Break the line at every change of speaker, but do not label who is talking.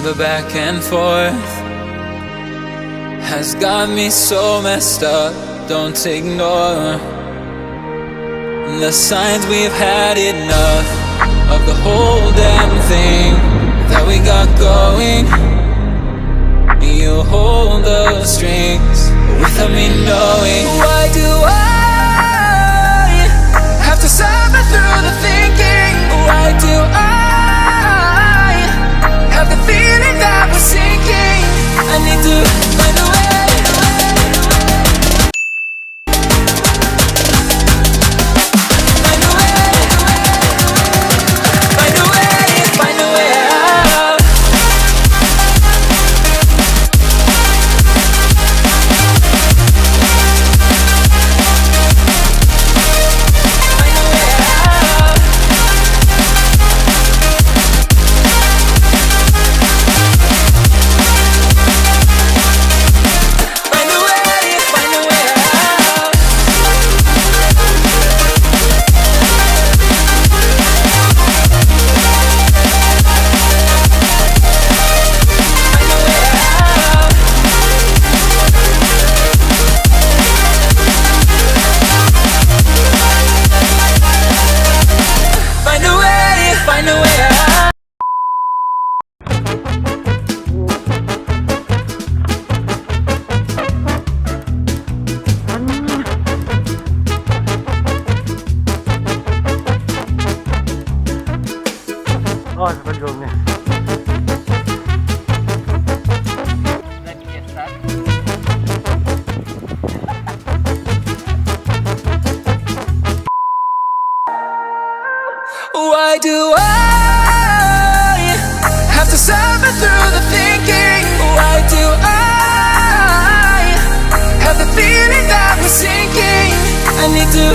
The back and forth has got me so messed up. Don't ignore the signs. We've had enough of the whole damn thing that we got going. You hold the strings without me knowing. Why do I have to suffer through the thinking? Why do I have the feeling that we're sinking? I need to find a way.
O, spędziło mnie.
Why do I have to suffer through the thinking? Why do I have the feeling that we're sinking? I need to